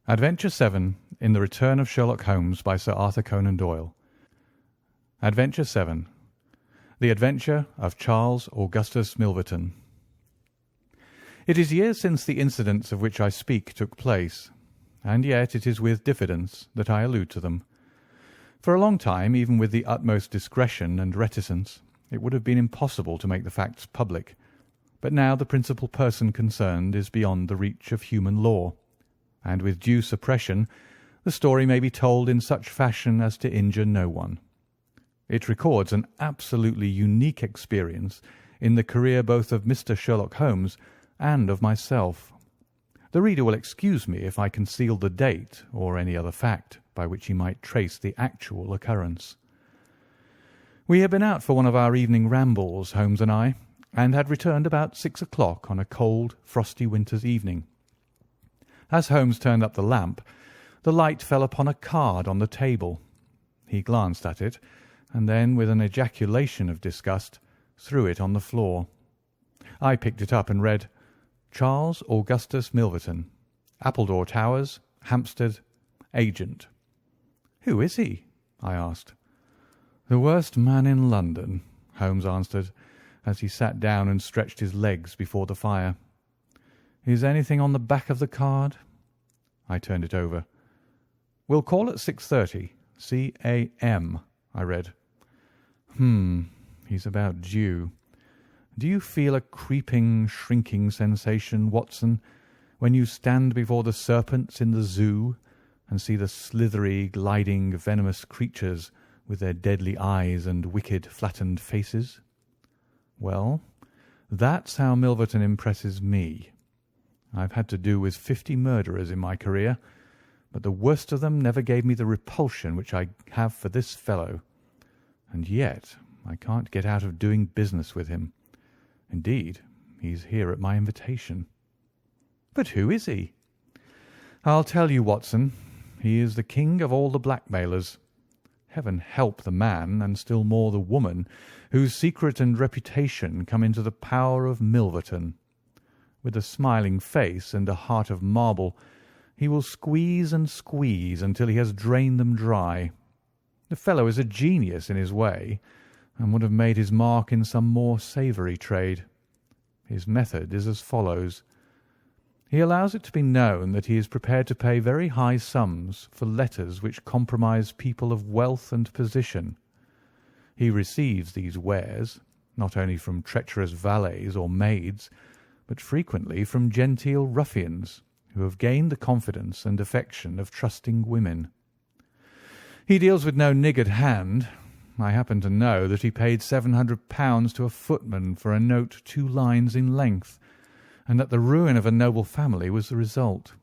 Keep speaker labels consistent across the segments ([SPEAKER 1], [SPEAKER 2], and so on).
[SPEAKER 1] Adventure 7 in the Return of Sherlock Holmes by Sir Arthur Conan Doyle. Adventure 7. The Adventure of Charles Augustus Milverton. It is years since the incidents of which I speak took place, and yet it is with diffidence that I allude to them. For a long time, even with the utmost discretion and reticence, it would have been impossible to make the facts public, but now the principal person concerned is beyond the reach of human law, and with due suppression the story may be told in such fashion as to injure no one. It records an absolutely unique experience in the career both of Mr. Sherlock Holmes and of myself. The reader will excuse me if I conceal the date or any other fact by which he might trace the actual occurrence. We had been out for one of our evening rambles, Holmes and I, and had returned about 6 o'clock on a cold, frosty winter's evening. As Holmes turned up the lamp, the light fell upon a card on the table. He glanced at it, and then, with an ejaculation of disgust, threw it on the floor. I picked it up and read, "Charles Augustus Milverton, Appledore Towers, Hampstead, Agent." "Who is he?" I asked. "The worst man in London," Holmes answered, as he sat down and stretched his legs before the fire. "Is anything on the back of the card?" I turned it over. "We'll call at 6:30. C.A.M." I read. He's about due. Do you feel a creeping, shrinking sensation, Watson, when you stand before the serpents in the zoo and see the slithery, gliding, venomous creatures with their deadly eyes and wicked, flattened faces? Well, that's how Milverton impresses me. I've had to do with 50 murderers in my career, but the worst of them never gave me the repulsion which I have for this fellow. And yet I can't get out of doing business with him. Indeed, he's here at my invitation. But who is he? I'll tell you, Watson. He is the king of all the blackmailers. Heaven help the man, and still more the woman, whose secret and reputation come into the power of Milverton. With a smiling face and a heart of marble, he will squeeze and squeeze until he has drained them dry. The fellow is a genius in his way, and would have made his mark in some more savoury trade. His method is as follows. He allows it to be known that he is prepared to pay very high sums for letters which compromise people of wealth and position. He receives these wares, not only from treacherous valets or maids, but frequently from genteel ruffians who have gained the confidence and affection of trusting women. He deals with no niggard hand. I happen to know that he paid £700 to a footman for a note 2 lines in length, and that the ruin of a noble family was the result.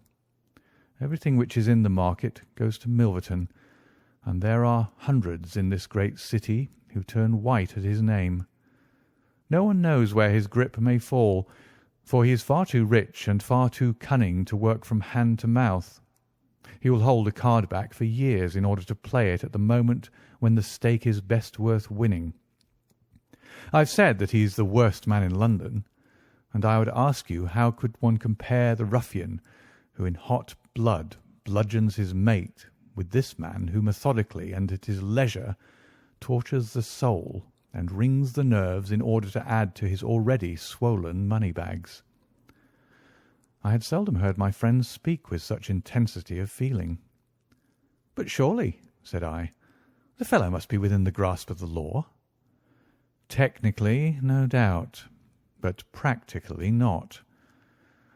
[SPEAKER 1] Everything which is in the market goes to Milverton, and there are hundreds in this great city who turn white at his name. No one knows where his grip may fall, for he is far too rich and far too cunning to work from hand to mouth. He will hold a card back for years in order to play it at the moment when the stake is best worth winning. I've said that he is the worst man in London, and I would ask you how could one compare the ruffian who in hot blood bludgeons his mate with this man who methodically and at his leisure tortures the soul and wrings the nerves in order to add to his already swollen money-bags. I had seldom heard my friend speak with such intensity of feeling. "But surely," said I, "the fellow must be within the grasp of the law." "Technically, no doubt, but practically not.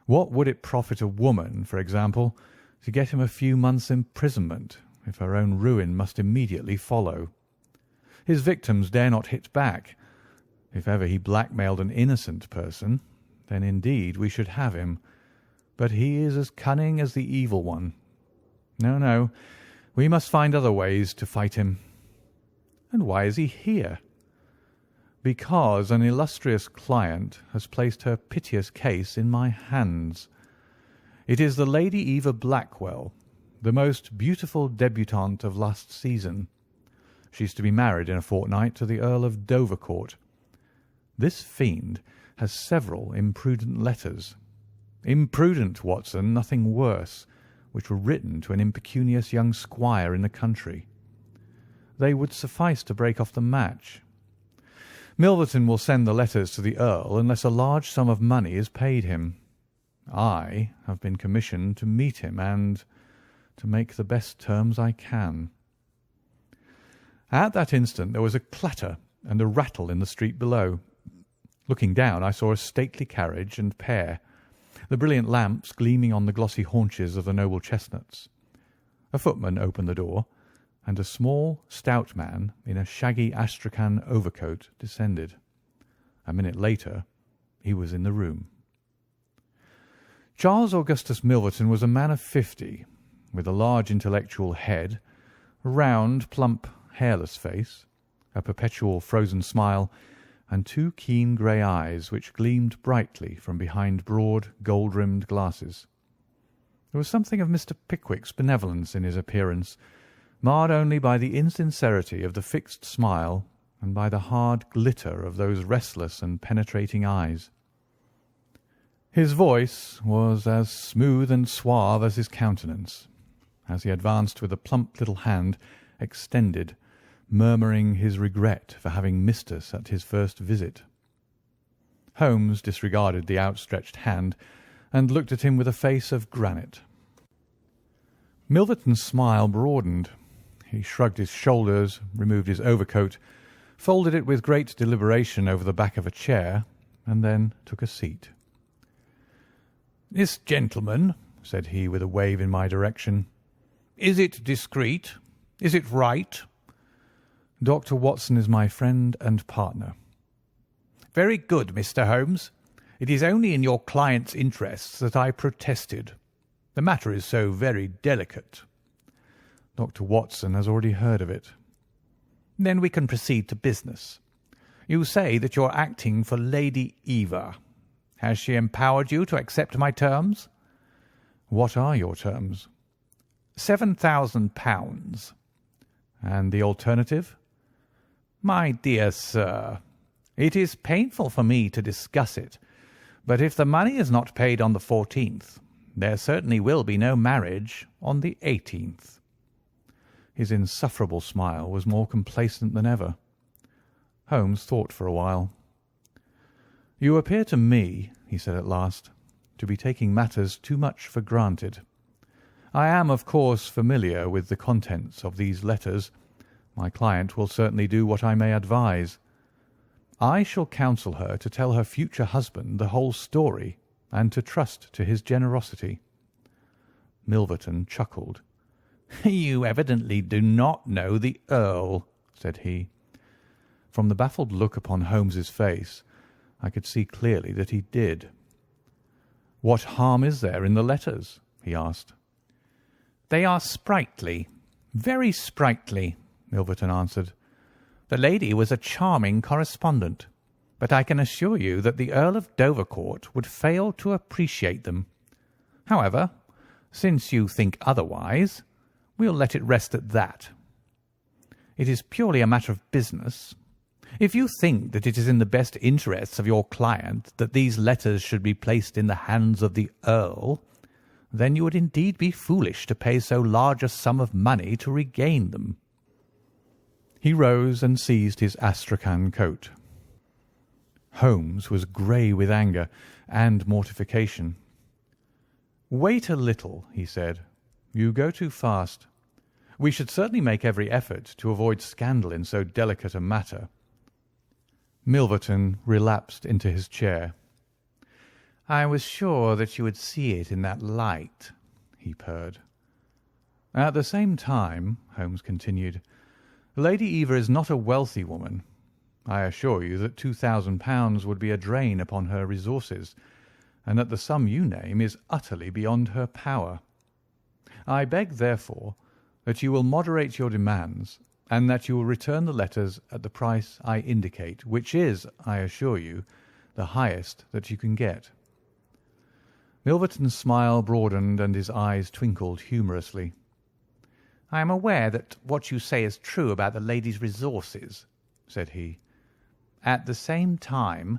[SPEAKER 1] What would it profit a woman, for example, to get him a few months' imprisonment if her own ruin must immediately follow? His victims dare not hit back. If ever he blackmailed an innocent person, then indeed we should have him. But he is as cunning as the evil one. No, we must find other ways to fight him." "And why is he here?" "Because an illustrious client has placed her piteous case in my hands. It is the Lady Eva Blackwell, the most beautiful debutante of last season. She's to be married in a fortnight to the Earl of Dovercourt. This fiend has several imprudent letters. Imprudent, Watson, nothing worse, which were written to an impecunious young squire in the country. They would suffice to break off the match. Milverton will send the letters to the Earl unless a large sum of money is paid him. I have been commissioned to meet him and to make the best terms I can." At that instant there was a clatter and a rattle in the street below. Looking down, I saw a stately carriage and pair, the brilliant lamps gleaming on the glossy haunches of the noble chestnuts. A footman opened the door, and a small, stout man in a shaggy astrakhan overcoat descended. A minute later he was in the room. Charles Augustus Milverton was a man of 50, with a large intellectual head, a round, plump, hairless face, a perpetual frozen smile, and two keen grey eyes which gleamed brightly from behind broad, gold-rimmed glasses. There was something of Mr. Pickwick's benevolence in his appearance, marred only by the insincerity of the fixed smile and by the hard glitter of those restless and penetrating eyes. His voice was as smooth and suave as his countenance, as he advanced with a plump little hand extended, murmuring his regret for having missed us at his first visit. Holmes disregarded the outstretched hand and looked at him with a face of granite. Milverton's smile broadened. He shrugged his shoulders, removed his overcoat, folded it with great deliberation over the back of a chair, and then took a seat. "This gentleman," said he, with a wave in my direction, "is it discreet? Is it right?" "Dr. Watson is my friend and partner." "Very good, Mr. Holmes. It is only in your client's interests that I protested. The matter is so very delicate." "Dr. Watson has already heard of it." "Then we can proceed to business. You say that you are acting for Lady Eva. Has she empowered you to accept my terms?" "What are your terms?" £7,000. "And the alternative?" "My dear sir, it is painful for me to discuss it, but if the money is not paid on the 14th, there certainly will be no marriage on the 18th. His insufferable smile was more complacent than ever. Holmes thought for a while. "You appear to me," he said at last, "to be taking matters too much for granted. I am, of course, familiar with the contents of these letters. My client will certainly do what I may advise. I shall counsel her to tell her future husband the whole story and to trust to his generosity." Milverton chuckled. "You evidently do not know the Earl," said he. From the baffled look upon Holmes's face, I could see clearly that he did. "What harm is there in the letters?" he asked. "They are sprightly, very sprightly," Milverton answered. "The lady was a charming correspondent, but I can assure you that the Earl of Dovercourt would fail to appreciate them. However, since you think otherwise, we'll let it rest at that. It is purely a matter of business. If you think that it is in the best interests of your client that these letters should be placed in the hands of the Earl, then you would indeed be foolish to pay so large a sum of money to regain them." He rose and seized his astrakhan coat. Holmes was grey with anger and mortification. "Wait a little," he said. "You go too fast. We should certainly make every effort to avoid scandal in so delicate a matter." Milverton relapsed into his chair. "I was sure that you would see it in that light," he purred. "At the same time," Holmes continued, "Lady Eva is not a wealthy woman. I assure you that £2,000 would be a drain upon her resources, and that the sum you name is utterly beyond her power. I beg, therefore, that you will moderate your demands, and that you will return the letters at the price I indicate, which is, I assure you, the highest that you can get." Milverton's smile broadened and his eyes twinkled humorously. "I am aware that what you say is true about the lady's resources," said he. "At the same time,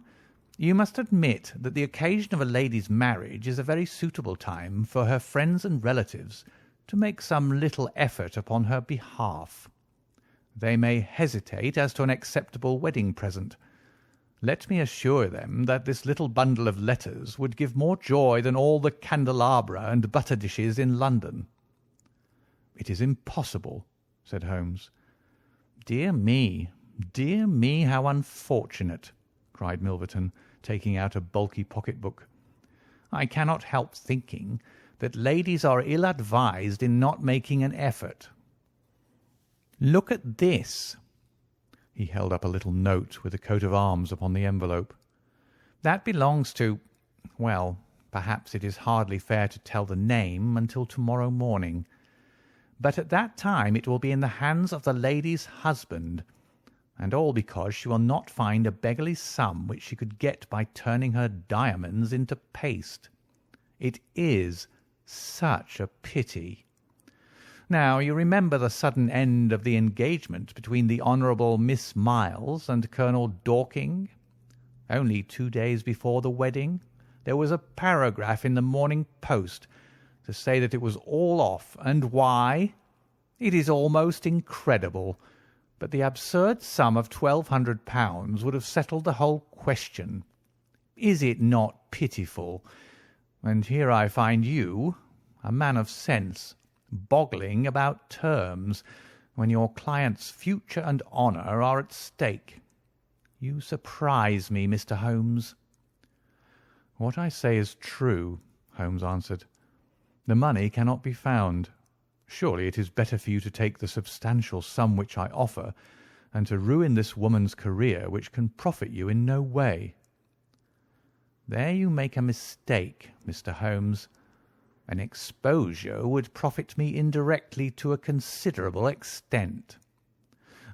[SPEAKER 1] You must admit that the occasion of a lady's marriage is a very suitable time for her friends and relatives to make some little effort upon her behalf. They may hesitate as to an acceptable wedding present. Let me assure them that this little bundle of letters would give more joy than all the candelabra and butter dishes in London." "It is impossible," said Holmes. Dear me, how unfortunate!" cried Milverton, taking out a bulky pocket-book. "I cannot help thinking that ladies are ill-advised in not making an effort. Look at this." He held up a little note with a coat of arms upon the envelope. "That belongs to— well, perhaps it is hardly fair to tell the name until tomorrow morning. But at that time it will be in the hands of the lady's husband, and all because she will not find a beggarly sum which she could get by turning her diamonds into paste. It is such a pity. Now, you remember the sudden end of the engagement between the Honourable Miss Miles and Colonel Dorking? Only 2 days before the wedding there was a paragraph in the Morning Post to say that it was all off, and why? It is almost incredible, but the absurd sum of £1,200 would have settled the whole question. Is it not pitiful? And here I find you, a man of sense, boggling about terms when your client's future and honour are at stake. You surprise me, Mr. Holmes." "What I say is true," Holmes answered. "The money cannot be found. Surely it is better for you to take the substantial sum which I offer than to ruin this woman's career, which can profit you in no way." "There you make a mistake, Mr. Holmes. An exposure would profit me indirectly to a considerable extent.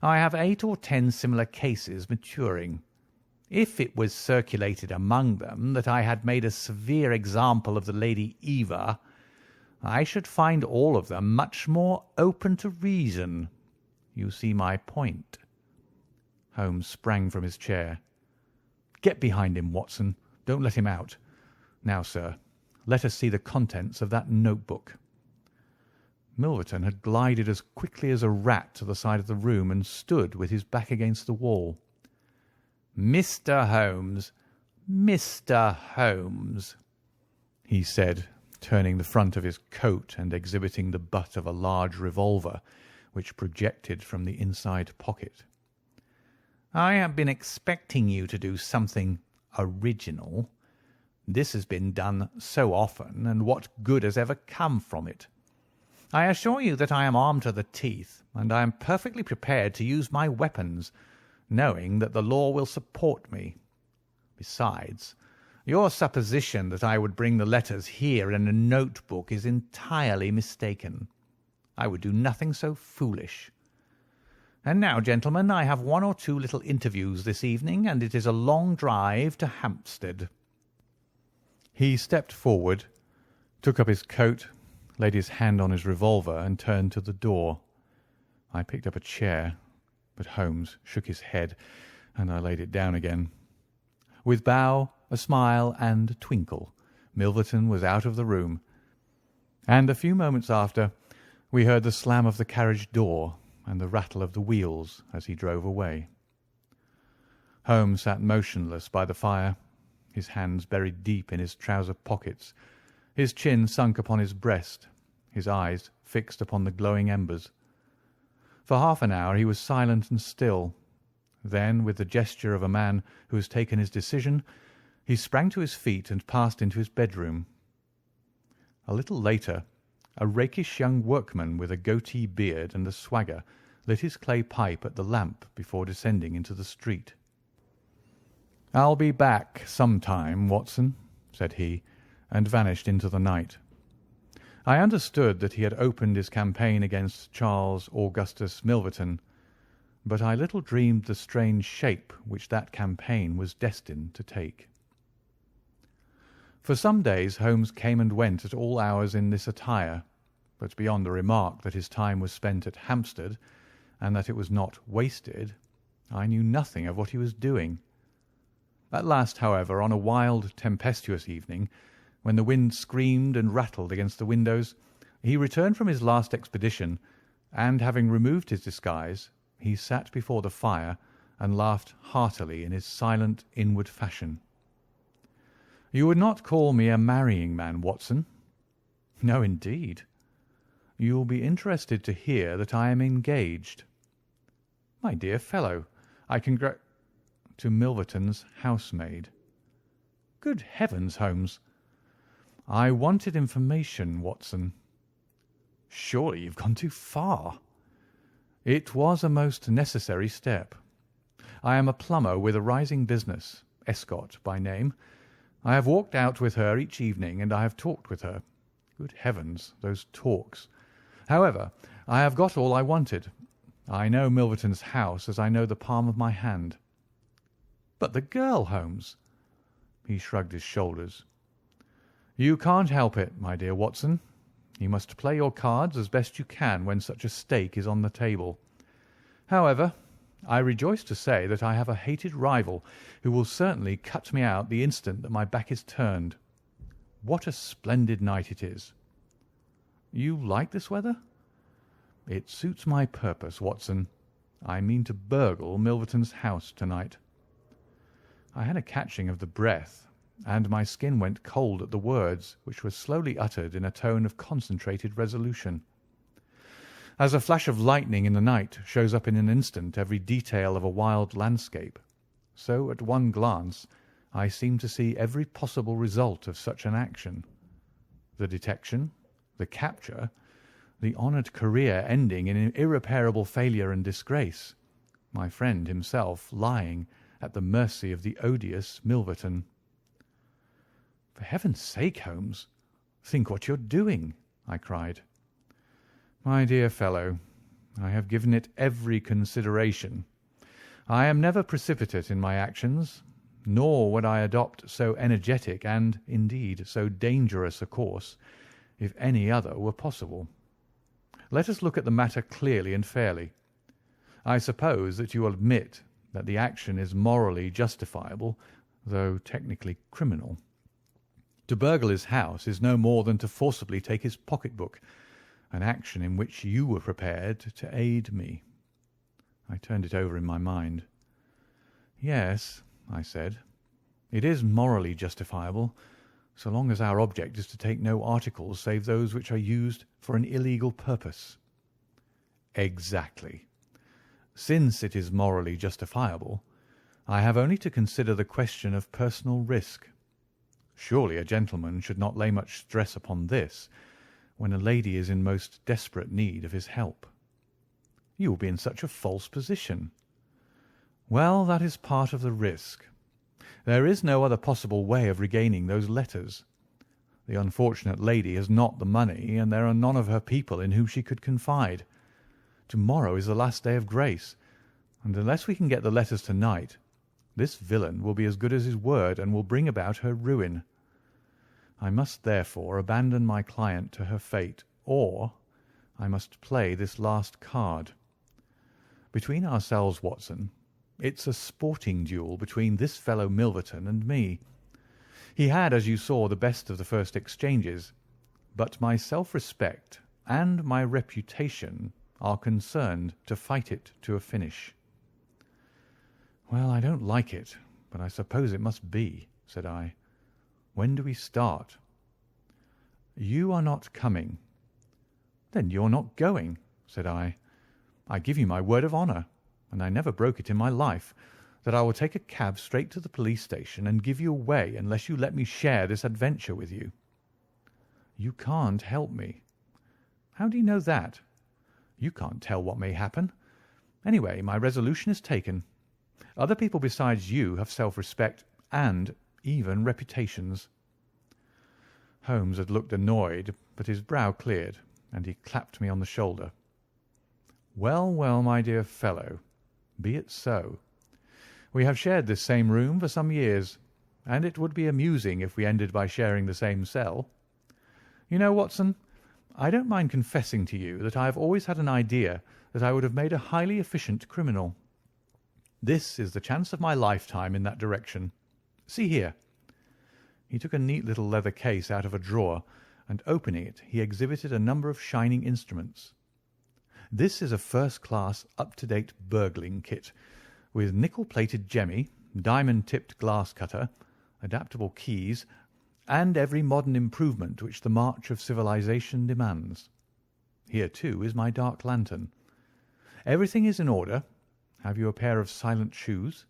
[SPEAKER 1] I have 8 or 10 similar cases maturing. If it was circulated among them that I had made a severe example of the Lady Eva, I should find all of them much more open to reason. You see my point." Holmes sprang from his chair. "Get behind him, Watson. Don't let him out. Now, sir, let us see the contents of that notebook." Milverton had glided as quickly as a rat to the side of the room and stood with his back against the wall. "Mr. Holmes, he said, turning the front of his coat and exhibiting the butt of a large revolver which projected from the inside pocket. "I have been expecting you to do something original. This has been done so often, and what good has ever come from it? I assure you that I am armed to the teeth, and I am perfectly prepared to use my weapons, knowing that the law will support me. Besides, your supposition that I would bring the letters here in a notebook is entirely mistaken. I would do nothing so foolish. And now, gentlemen, I have 1 or 2 little interviews this evening, and it is a long drive to Hampstead." He stepped forward, took up his coat, laid his hand on his revolver, and turned to the door. I picked up a chair, but Holmes shook his head, and I laid it down again. With bow, a smile, and a twinkle, Milverton was out of the room, and a few moments after we heard the slam of the carriage door and the rattle of the wheels as he drove away. Holmes sat motionless by the fire, his hands buried deep in his trouser pockets, his chin sunk upon his breast, his eyes fixed upon the glowing embers. For half an hour he was silent and still. Then, with the gesture of a man who has taken his decision, he sprang to his feet and passed into his bedroom. A little later, a rakish young workman with a goatee beard and a swagger lit his clay pipe at the lamp before descending into the street. "I'll be back some time, Watson," said he, and vanished into the night. I understood that he had opened his campaign against Charles Augustus Milverton, but I little dreamed the strange shape which that campaign was destined to take. For some days Holmes came and went at all hours in this attire, but beyond the remark that his time was spent at Hampstead, and that it was not wasted, I knew nothing of what he was doing. At last, however, on a wild, tempestuous evening, when the wind screamed and rattled against the windows, he returned from his last expedition, and, having removed his disguise, he sat before the fire and laughed heartily in his silent, inward fashion. "You would not call me a marrying man, Watson?" "No, indeed." "You will be interested to hear that I am engaged." "My dear fellow, I to Milverton's housemaid." "Good heavens, Holmes!" "I wanted information, Watson." "Surely you've gone too far." "It was a most necessary step. I am a plumber with a rising business, Escott by name. I have walked out with her each evening, and I have talked with her. Good heavens, those talks! However, I have got all I wanted. I know Milverton's house as I know the palm of my hand." "But the girl, Holmes?" He shrugged his shoulders. "You can't help it, my dear Watson. You must play your cards as best you can when such a stake is on the table. However, I rejoice to say that I have a hated rival who will certainly cut me out the instant that my back is turned. What a splendid night it is!" "You like this weather?" "It suits my purpose, Watson. I mean to burgle Milverton's house to-night." I had a catching of the breath, and my skin went cold at the words, which were slowly uttered in a tone of concentrated resolution. As a flash of lightning in the night shows up in an instant every detail of a wild landscape, so at one glance I seemed to see every possible result of such an action. The detection, the capture, the honoured career ending in irreparable failure and disgrace, my friend himself lying at the mercy of the odious Milverton. "For heaven's sake, Holmes, think what you're doing," I cried. "My dear fellow, I have given it every consideration. I am never precipitate in my actions, nor would I adopt so energetic and, indeed, so dangerous a course if any other were possible. Let us look at the matter clearly and fairly. I suppose that you will admit that the action is morally justifiable, though technically criminal. To burgle his house is no more than to forcibly take his pocket-book, an action in which you were prepared to aid me." I turned it over in my mind. "Yes," I said, "it is morally justifiable, so long as our object is to take no articles save those which are used for an illegal purpose." "Exactly. Since it is morally justifiable, I have only to consider the question of personal risk. Surely a gentleman should not lay much stress upon this, when a lady is in most desperate need of his help." "You will be in such a false position." "Well, that is part of the risk. There is no other possible way of regaining those letters. The unfortunate lady has not the money, and there are none of her people in whom she could confide. To-morrow is the last day of grace, and unless we can get the letters to-night, this villain will be as good as his word and will bring about her ruin. I must therefore abandon my client to her fate, or I must play this last card. Between ourselves, Watson, it's a sporting duel between this fellow Milverton and me. He had, as you saw, the best of the first exchanges, but my self-respect and my reputation are concerned to fight it to a finish." "Well, I don't like it, but I suppose it must be," said I. "When do we start?" "You are not coming." "Then you're not going," said I. "I give you my word of honour, and I never broke it in my life, that I will take a cab straight to the police station and give you away unless you let me share this adventure with you." "You can't help me." "How do you know that?" "You can't tell what may happen. Anyway, my resolution is taken. Other people besides you have self-respect and even reputations." Holmes had looked annoyed, but his brow cleared, and he clapped me on the shoulder. "Well, well, my dear fellow, be it so. We have shared this same room for some years, and it would be amusing if we ended by sharing the same cell. You know, Watson, I don't mind confessing to you that I have always had an idea that I would have made a highly efficient criminal. This is the chance of my lifetime in that direction. See here." He took a neat little leather case out of a drawer, and opening it, he exhibited a number of shining instruments. "This is a first-class, up-to-date burgling kit, with nickel-plated jemmy, diamond-tipped glass cutter, adaptable keys, and every modern improvement which the march of civilization demands. Here, too, is my dark lantern. Everything is in order. Have you a pair of silent shoes?"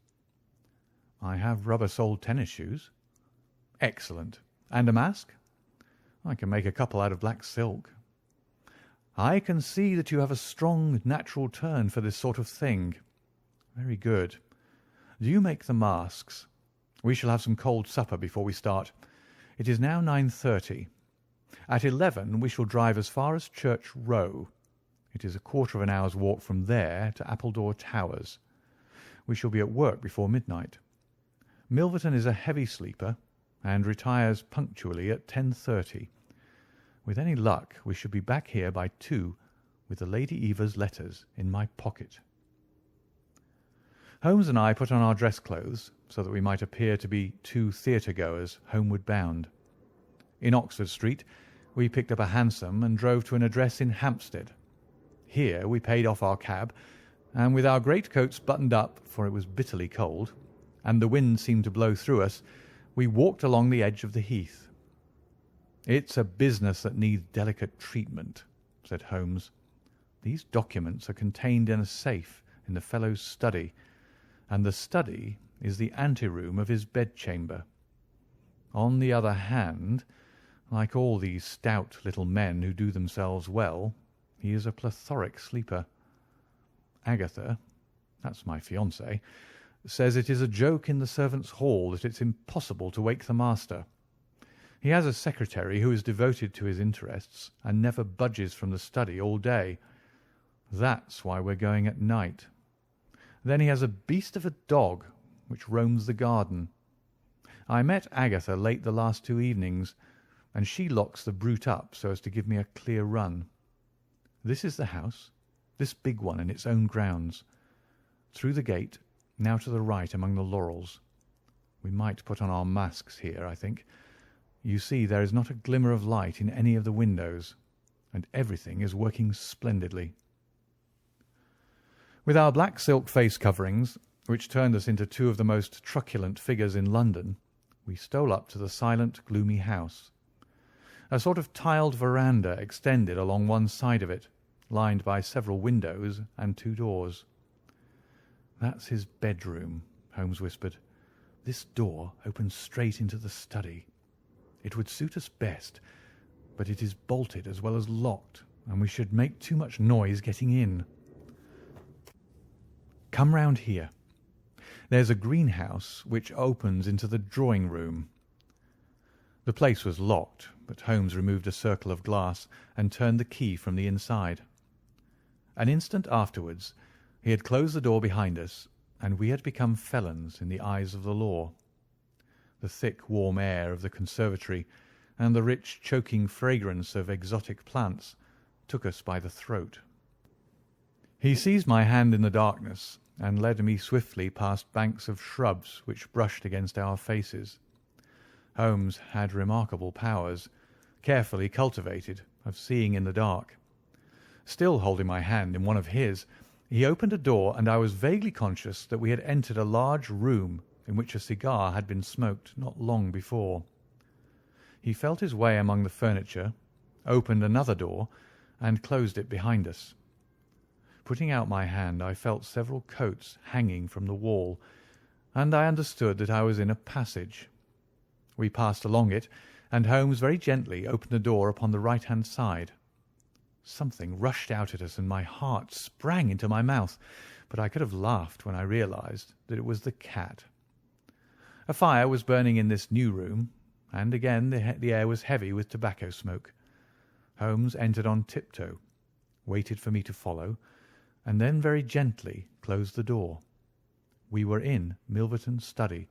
[SPEAKER 1] "I have rubber-soled tennis shoes." "Excellent. And a mask?" "I can make a couple out of black silk." "I can see that you have a strong natural turn for this sort of thing." "Very good. Do you make the masks? We shall have some cold supper before we start. It is now 9:30. At 11 we shall drive as far as Church Row. It is a quarter of an hour's walk from there to Appledore Towers. We shall be at work before midnight. Milverton is a heavy sleeper, and retires punctually at 10:30. With any luck we should be back here by 2 with the Lady Eva's letters in my pocket. Holmes and I put on our dress clothes so that we might appear to be two theatre-goers homeward bound. In Oxford Street we picked up a hansom and drove to an address in Hampstead. Here we paid off our cab, and with our greatcoats buttoned up, for it was bitterly cold, and the wind seemed to blow through us, we walked along the edge of the heath. "It's a business that needs delicate treatment," said Holmes. "These documents are contained in a safe in the fellow's study, and the study is the anteroom of his bedchamber. On the other hand, like all these stout little men who do themselves well, he is a plethoric sleeper. Agatha, that's my fiancée, says it is a joke in the servants' hall that it's impossible to wake the master. He has a secretary who is devoted to his interests and never budges from the study all day. That's why we're going at night. Then he has a beast of a dog which roams the garden. I met Agatha late the last 2 evenings, and she locks the brute up so as to give me a clear run. This is the house, this big one in its own grounds. Through the gate, now to the right among the laurels. We might put on our masks here, I think. You see, there is not a glimmer of light in any of the windows, and everything is working splendidly." With our black silk face coverings, which turned us into two of the most truculent figures in London, we stole up to the silent, gloomy house. A sort of tiled veranda extended along one side of it, lined by several windows and 2 doors. "That's his bedroom," Holmes whispered. "This door opens straight into the study. It would suit us best, but it is bolted as well as locked, and we should make too much noise getting in. Come round here. There's a greenhouse which opens into the drawing-room." The place was locked, but Holmes removed a circle of glass and turned the key from the inside. An instant afterwards he had closed the door behind us, and we had become felons in the eyes of the law. The thick, warm air of the conservatory and the rich, choking fragrance of exotic plants took us by the throat. He seized my hand in the darkness and led me swiftly past banks of shrubs which brushed against our faces. Holmes had remarkable powers, carefully cultivated, of seeing in the dark. Still holding my hand in one of his, he opened a door, and I was vaguely conscious that we had entered a large room in which a cigar had been smoked not long before. He felt his way among the furniture, opened another door, and closed it behind us. Putting out my hand, I felt several coats hanging from the wall, and I understood that I was in a passage. We passed along it, and Holmes very gently opened a door upon the right-hand side. Something rushed out at us, and my heart sprang into my mouth, but I could have laughed when I realized that it was the cat. A fire was burning in this new room, and again the air was heavy with tobacco smoke. Holmes entered on tiptoe, waited for me to follow, and then very gently closed the door. We were in Milverton's study,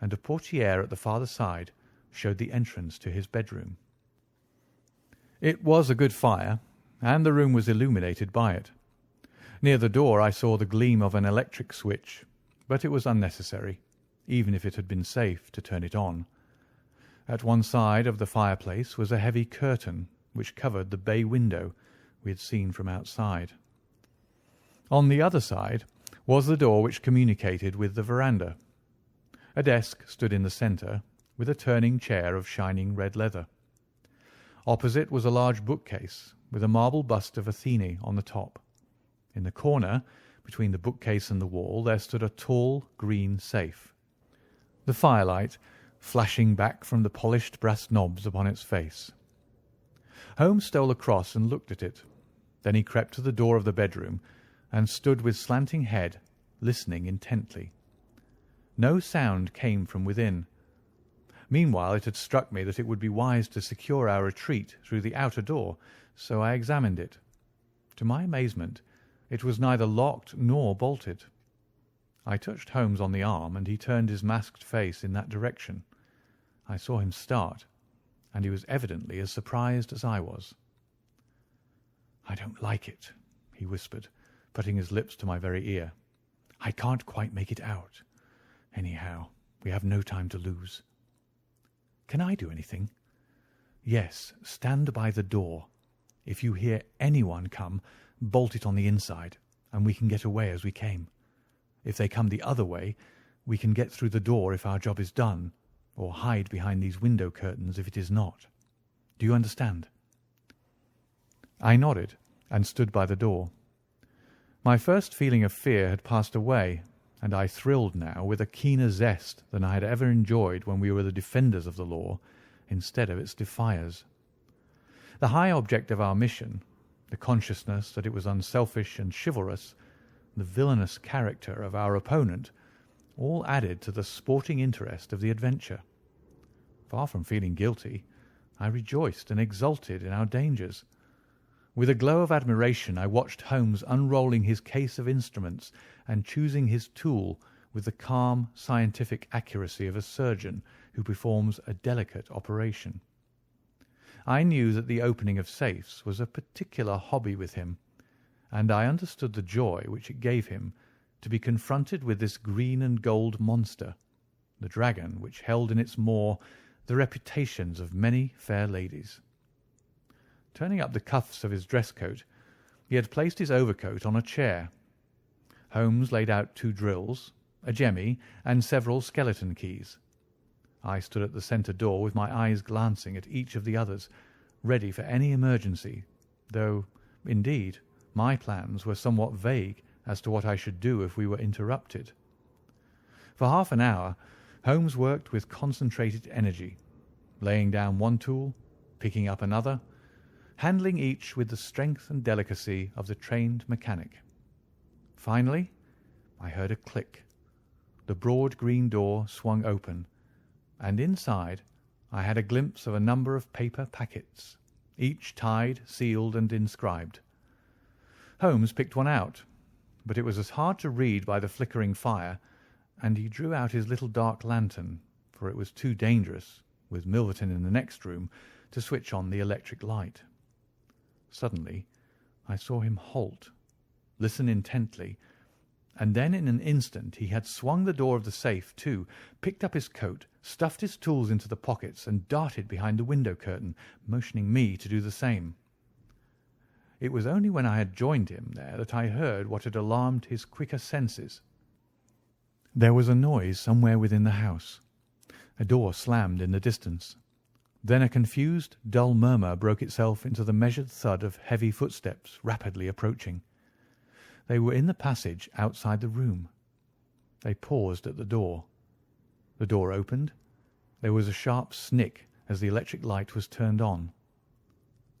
[SPEAKER 1] and a portière at the farther side showed the entrance to his bedroom. It was a good fire, and the room was illuminated by it. Near the door I saw the gleam of an electric switch, but it was unnecessary. even if it had been safe to turn it on. At one side of the fireplace was a heavy curtain which covered the bay window we had seen from outside. On the other side was the door which communicated with the veranda. A desk stood in the centre, with a turning chair of shining red leather. Opposite was a large bookcase, with a marble bust of Athene on the top. In the corner, between the bookcase and the wall, there stood a tall green safe. The firelight flashing back from the polished brass knobs upon its face. Holmes stole across and looked at it. Then he crept to the door of the bedroom and stood with slanting head, listening intently. No sound came from within. Meanwhile it had struck me that it would be wise to secure our retreat through the outer door, so I examined it. To my amazement, it was neither locked nor bolted. I touched Holmes on the arm, and he turned his masked face in that direction. I saw him start, and he was evidently as surprised as I was. "I don't like it," he whispered, putting his lips to my very ear. "I can't quite make it out. Anyhow, we have no time to lose." "Can I do anything?" "Yes, stand by the door. If you hear anyone come, bolt it on the inside, and we can get away as we came. If they come the other way, we can get through the door if our job is done, or hide behind these window curtains if it is not. Do you understand?" I nodded and stood by the door. My first feeling of fear had passed away, and I thrilled now with a keener zest than I had ever enjoyed when we were the defenders of the law instead of its defiers. The high object of our mission, the consciousness that it was unselfish and chivalrous, the villainous character of our opponent, all added to the sporting interest of the adventure. Far from feeling guilty, I rejoiced and exulted in our dangers. With a glow of admiration I watched Holmes unrolling his case of instruments and choosing his tool with the calm, scientific accuracy of a surgeon who performs a delicate operation. I knew that the opening of safes was a particular hobby with him, and I understood the joy which it gave him to be confronted with this green and gold monster, the dragon which held in its maw the reputations of many fair ladies. Turning up the cuffs of his dress coat, he had placed his overcoat on a chair. Holmes laid out 2 drills, a jemmy, and several skeleton keys. I stood at the centre door with my eyes glancing at each of the others, ready for any emergency, though, indeed, my plans were somewhat vague as to what I should do if we were interrupted. For half an hour Holmes worked with concentrated energy, laying down one tool, picking up another, handling each with the strength and delicacy of the trained mechanic. Finally, I heard a click. The broad green door swung open, and inside I had a glimpse of a number of paper packets, each tied, sealed, and inscribed. Holmes picked one out, but it was as hard to read by the flickering fire, and he drew out his little dark lantern, for it was too dangerous, with Milverton in the next room, to switch on the electric light. Suddenly I saw him halt, listen intently, and then in an instant he had swung the door of the safe to, picked up his coat, stuffed his tools into the pockets, and darted behind the window curtain, motioning me to do the same. It was only when I had joined him there that I heard what had alarmed his quicker senses. There was a noise somewhere within the house. A door slammed in the distance. Then a confused, dull murmur broke itself into the measured thud of heavy footsteps rapidly approaching. They were in the passage outside the room. They paused at the door. The door opened. There was a sharp snick as the electric light was turned on.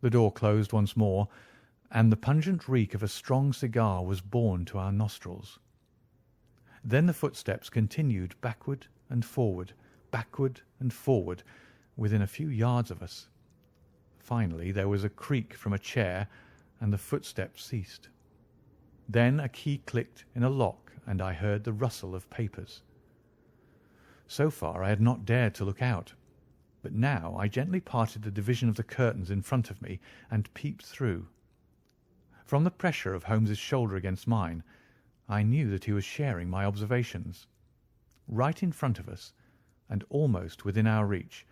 [SPEAKER 1] The door closed once more, and the pungent reek of a strong cigar was borne to our nostrils. Then the footsteps continued backward, within a few yards of us. Finally there was a creak from a chair, and the footsteps ceased. Then a key clicked in a lock, and I heard the rustle of papers. So far I had not dared to look out, but now I gently parted the division of the curtains in front of me and peeped through. From the pressure of Holmes's shoulder against mine, I knew that he was sharing my observations. right in front of us, and almost within our reach,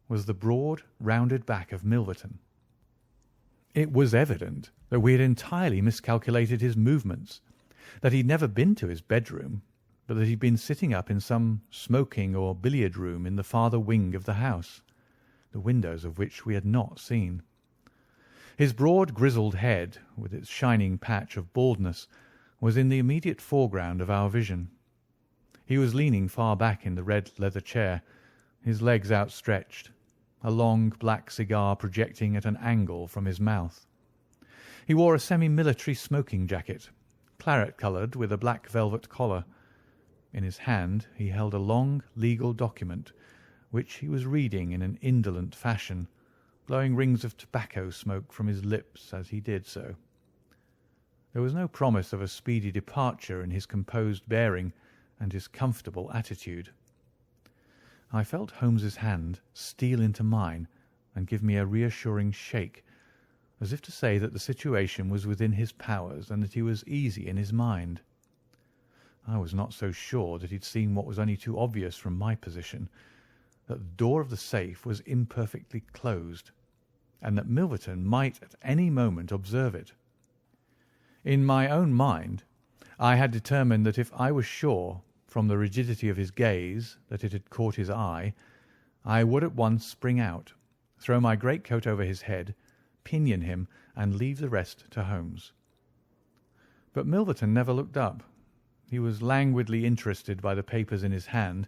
[SPEAKER 1] was the broad, rounded back of Milverton. It was evident that we had entirely miscalculated his movements, that he'd never been to his bedroom, but that he'd been sitting up in some smoking or billiard room in the farther wing of the house, the windows of which we had not seen. His broad grizzled head, with its shining patch of baldness, was in the immediate foreground of our vision. He was leaning far back in the red leather chair, his legs outstretched, a long black cigar projecting at an angle from his mouth. He wore a semi-military smoking jacket, claret-coloured with a black velvet collar. In his hand he held a long legal document, which he was reading in an indolent fashion, blowing rings of tobacco smoke from his lips as he did so. There was no promise of a speedy departure in his composed bearing and his comfortable attitude. I felt Holmes's hand steal into mine and give me a reassuring shake, as if to say that the situation was within his powers and that he was easy in his mind. I was not so sure that he'd seen what was only too obvious from my position, that the door of the safe was imperfectly closed, and that Milverton might at any moment observe it. In my own mind, I had determined that if I was sure, from the rigidity of his gaze, that it had caught his eye, I would at once spring out, throw my greatcoat over his head, pinion him, and leave the rest to Holmes. But Milverton never looked up. He was languidly interested by the papers in his hand,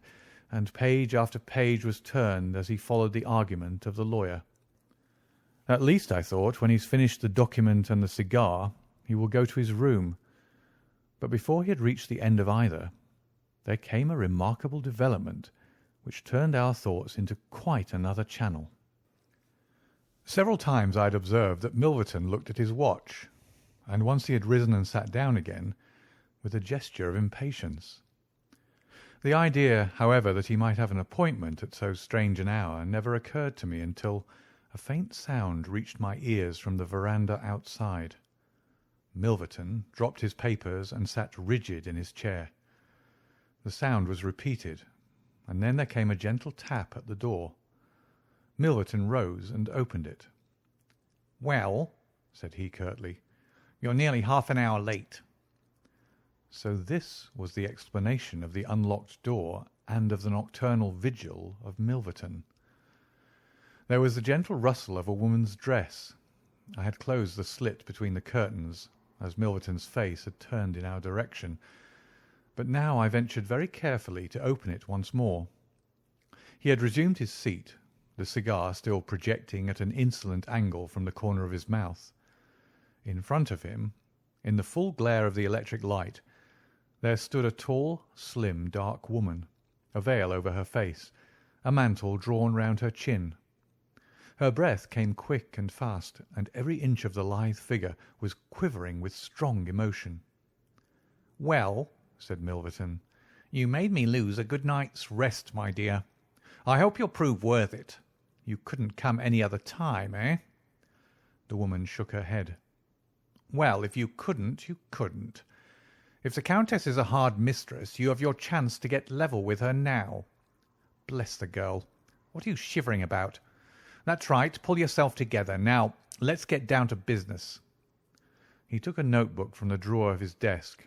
[SPEAKER 1] and page after page was turned as he followed the argument of the lawyer. At least, I thought, when he's finished the document and the cigar, he will go to his room. But before he had reached the end of either, there came a remarkable development which turned our thoughts into quite another channel. Several times I had observed that Milverton looked at his watch, and once he had risen and sat down again with a gesture of impatience. The idea, however, that he might have an appointment at so strange an hour never occurred to me until a faint sound reached my ears from the veranda outside. Milverton dropped his papers and sat rigid in his chair. The sound was repeated, and then there came a gentle tap at the door. Milverton rose and opened it. "Well," said he curtly, "you're nearly half an hour late." So this was the explanation of the unlocked door and of the nocturnal vigil of Milverton. There was the gentle rustle of a woman's dress. I had closed the slit between the curtains, as Milverton's face had turned in our direction, but now I ventured very carefully to open it once more. He had resumed his seat, the cigar still projecting at an insolent angle from the corner of his mouth. In front of him, in the full glare of the electric light, there stood a tall, slim, dark woman, a veil over her face, a mantle drawn round her chin. Her breath came quick and fast, and every inch of the lithe figure was quivering with strong emotion. "Well," said Milverton, "you made me lose a good night's rest, my dear. I hope you'll prove worth it. You couldn't come any other time, eh?" The woman shook her head. "Well, if you couldn't, you couldn't. If the Countess is a hard mistress, you have your chance to get level with her now. Bless the girl. What are you shivering about? That's right, pull yourself together. Now, let's get down to business." He took a notebook from the drawer of his desk.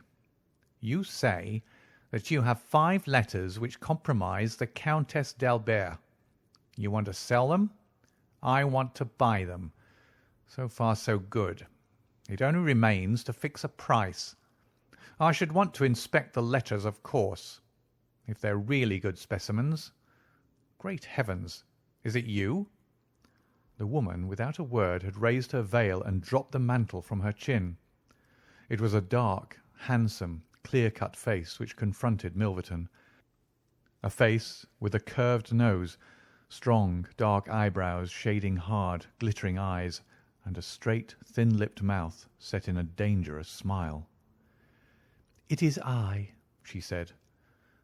[SPEAKER 1] "You say that you have 5 letters which compromise the Countess d'Albert. You want to sell them? I want to buy them. So far, so good. It only remains to fix a price. I should want to inspect the letters, of course. If they're really good specimens. Great heavens! Is it you?" The woman, without a word, had raised her veil and dropped the mantle from her chin. It was a dark, handsome, clear-cut face which confronted Milverton. A face with a curved nose, strong, dark eyebrows shading hard, glittering eyes, and a straight, thin-lipped mouth set in a dangerous smile. "It is I," she said,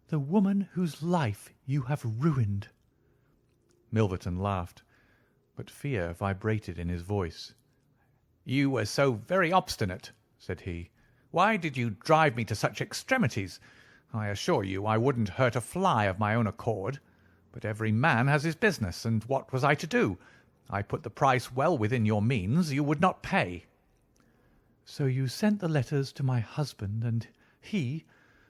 [SPEAKER 1] "the woman whose life you have ruined." Milverton laughed, but fear vibrated in his voice. "You were so very obstinate," said he. "Why did you drive me to such extremities? I assure you I wouldn't hurt a fly of my own accord. But every man has his business, and what was I to do? I put the price well within your means. You would not pay." "So you sent the letters to my husband, and he,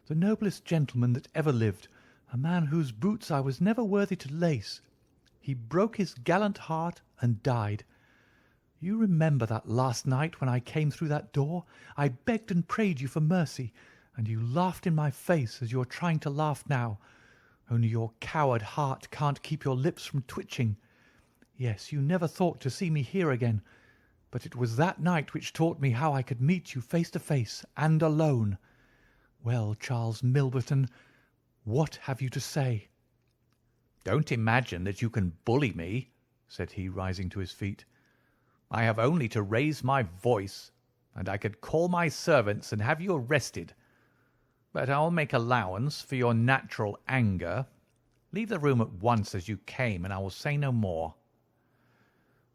[SPEAKER 1] the noblest gentleman that ever lived, a man whose boots I was never worthy to lace, he broke his gallant heart and died. You remember that last night when I came through that door, I begged and prayed you for mercy, and you laughed in my face as you are trying to laugh now, only your coward heart can't keep your lips from twitching. Yes, you never thought to see me here again, but it was that night which taught me how I could meet you face to face and alone. Well, Charles Milverton, what have you to say?" "Don't imagine that you can bully me," said he, rising to his feet. "I have only to raise my voice, and I could call my servants and have you arrested. But I'll make allowance for your natural anger. Leave the room at once as you came, and I will say no more."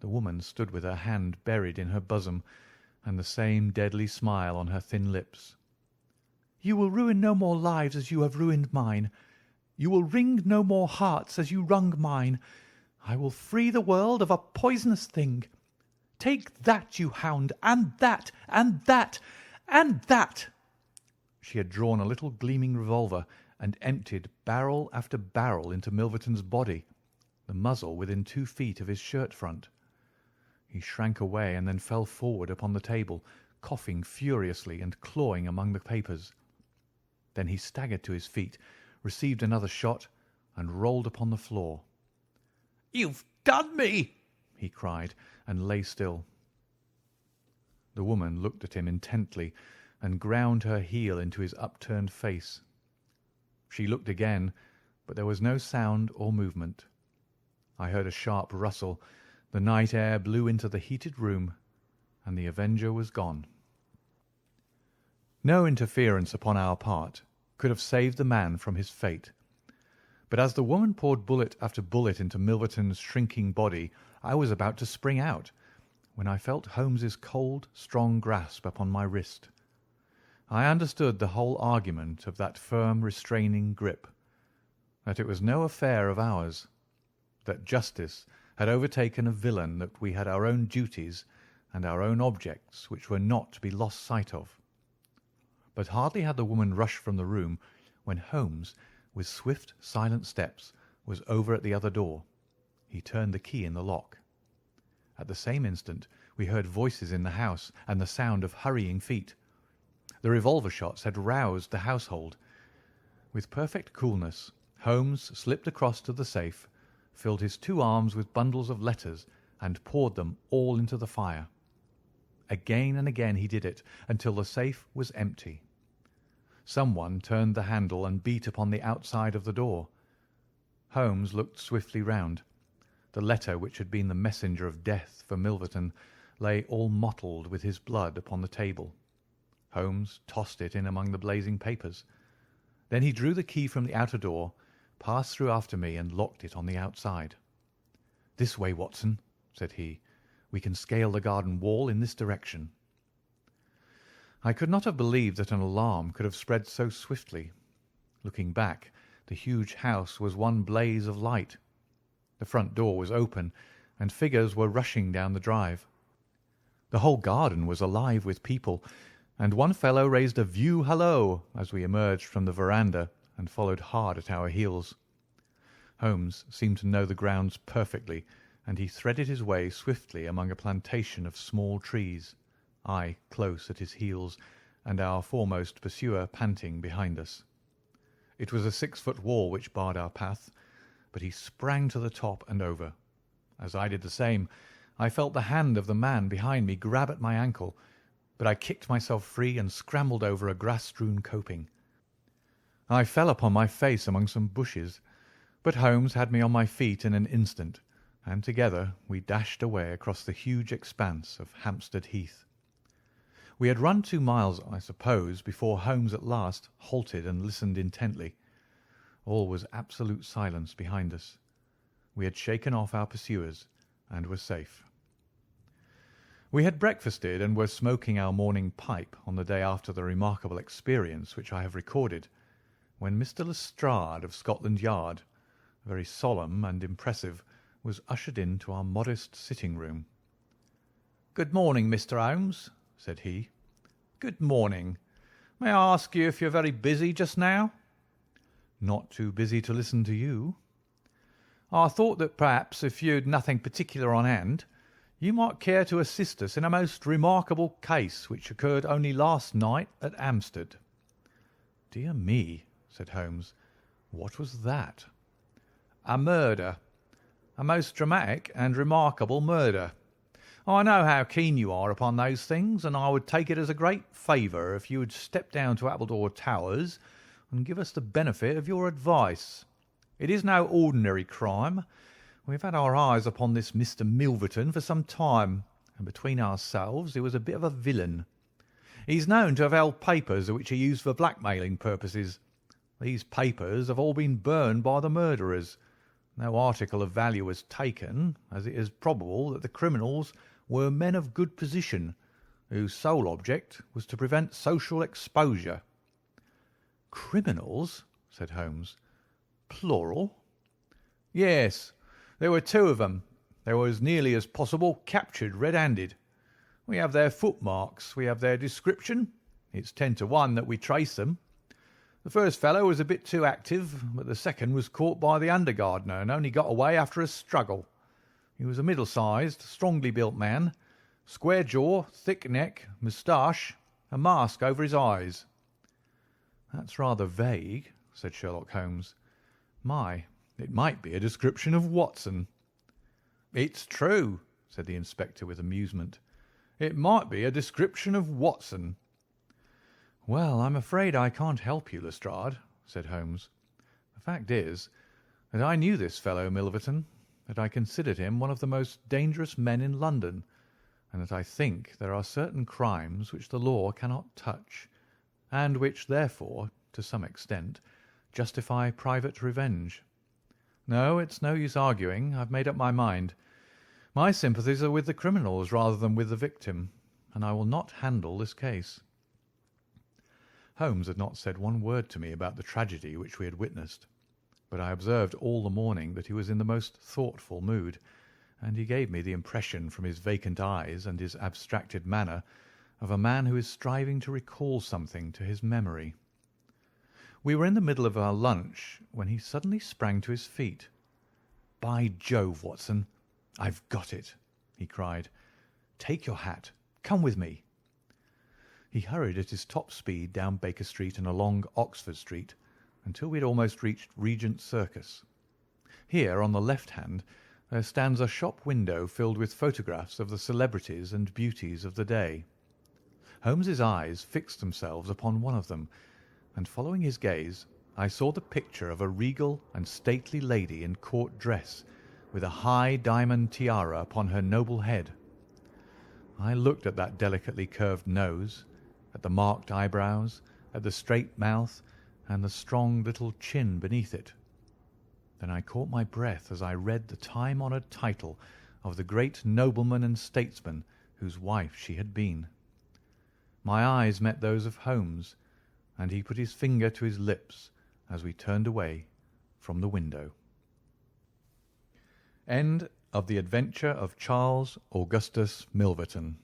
[SPEAKER 1] The woman stood with her hand buried in her bosom, and the same deadly smile on her thin lips. "You will ruin no more lives as you have ruined mine. You will wring no more hearts as you wrung mine. I will free the world of a poisonous thing. Take that, you hound, and that, and that, and that." She had drawn a little gleaming revolver and emptied barrel after barrel into Milverton's body, the muzzle within 2 feet of his shirt front. He shrank away and then fell forward upon the table, coughing furiously and clawing among the papers. Then he staggered to his feet, received another shot, and rolled upon the floor. "You've done me!" he cried, and lay still. The woman looked at him intently and ground her heel into his upturned face. She looked again, but there was no sound or movement. I heard a sharp rustle. The night air blew into the heated room, and the avenger was gone. No interference upon our part could have saved the man from his fate. But as the woman poured bullet after bullet into Milverton's shrinking body, I was about to spring out, when I felt Holmes's cold, strong grasp upon my wrist. I understood the whole argument of that firm, restraining grip, that it was no affair of ours, that justice had overtaken a villain, that we had our own duties and our own objects which were not to be lost sight of. But hardly had the woman rushed from the room when Holmes, with swift, silent steps, was over at the other door. He turned the key in the lock. At the same instant we heard voices in the house and the sound of hurrying feet. The revolver shots had roused the household. With perfect coolness, Holmes slipped across to the safe, filled his 2 arms with bundles of letters, and poured them all into the fire. Again and again he did it, until the safe was empty. Someone turned the handle and beat upon the outside of the door. Holmes looked swiftly round. The letter which had been the messenger of death for Milverton lay all mottled with his blood upon the table. Holmes tossed it in among the blazing papers. Then he drew the key from the outer door, passed through after me, and locked it on the outside. "This way, Watson," said he. "We can scale the garden wall in this direction." I could not have believed that an alarm could have spread so swiftly. Looking back, the huge house was one blaze of light. The front door was open, and figures were rushing down the drive. The whole garden was alive with people, and one fellow raised a view hallo as we emerged from the veranda and followed hard at our heels. Holmes seemed to know the grounds perfectly, and he threaded his way swiftly among a plantation of small trees, I close at his heels, and our foremost pursuer panting behind us. It was a 6-foot wall which barred our path, but he sprang to the top and over. As I did the same, I felt the hand of the man behind me grab at my ankle, but I kicked myself free and scrambled over a grass-strewn coping. I fell upon my face among some bushes, but Holmes had me on my feet in an instant, and together we dashed away across the huge expanse of Hampstead Heath. We had run 2 miles, I suppose, before Holmes at last halted and listened intently. All was absolute silence behind us. We had shaken off our pursuers and were safe. We had breakfasted and were smoking our morning pipe on the day after the remarkable experience which I have recorded, when Mr. Lestrade of Scotland Yard, very solemn and impressive, was ushered into our modest sitting-room. "Good morning, Mr. Holmes," said he. "Good morning. May I ask you if you're very busy just now?" "Not too busy to listen to you." "I thought that perhaps if you'd nothing particular on hand, you might care to assist us in a most remarkable case which occurred only last night at Hampstead." "Dear me," said Holmes. "What was that?" "A murder. A most dramatic and remarkable murder. I know how keen you are upon those things, and I would take it as a great favour if you would step down to Appledore Towers and give us the benefit of your advice. It is no ordinary crime. We have had our eyes upon this Mr. Milverton for some time, and between ourselves he was a bit of a villain. He's known to have held papers which he used for blackmailing purposes. These papers have all been burned by the murderers. No article of value was taken, as it is probable that the criminals were men of good position, whose sole object was to prevent social exposure." "Criminals?" said Holmes. "Plural?" "Yes. There were two of them. They were as nearly as possible captured red-handed. We have their footmarks. We have their description. It's 10 to 1 that we trace them. The first fellow was a bit too active, but the second was caught by the under gardener and only got away after a struggle. He was a middle-sized, strongly built man, square jaw, thick neck, moustache, a mask over his eyes." "That's rather vague," said Sherlock Holmes. "My, it might be a description of Watson." "It's true," said the inspector with amusement. "It might be a description of Watson." "Well, I'm afraid I can't help you, Lestrade," said Holmes. "The fact is that I knew this fellow Milverton, that I considered him one of the most dangerous men in London, and that I think there are certain crimes which the law cannot touch, and which, therefore, to some extent, justify private revenge. No, it's no use arguing. I've made up my mind. My sympathies are with the criminals rather than with the victim, and I will not handle this case." Holmes had not said one word to me about the tragedy which we had witnessed, but I observed all the morning that he was in the most thoughtful mood, and he gave me the impression from his vacant eyes and his abstracted manner of a man who is striving to recall something to his memory. We were in the middle of our lunch when he suddenly sprang to his feet. "By Jove, Watson, I've got it!" he cried. "Take your hat. Come with me." He hurried at his top speed down Baker Street and along Oxford Street until we had almost reached Regent Circus. Here, on the left hand, there stands a shop window filled with photographs of the celebrities and beauties of the day. Holmes's eyes fixed themselves upon one of them, and following his gaze, I saw the picture of a regal and stately lady in court dress, with a high diamond tiara upon her noble head. I looked at that delicately curved nose, at the marked eyebrows, at the straight mouth, and the strong little chin beneath it. Then I caught my breath as I read the time-honoured title of the great nobleman and statesman whose wife she had been. My eyes met those of Holmes, and he put his finger to his lips as we turned away from the window. End of The Adventure of Charles Augustus Milverton.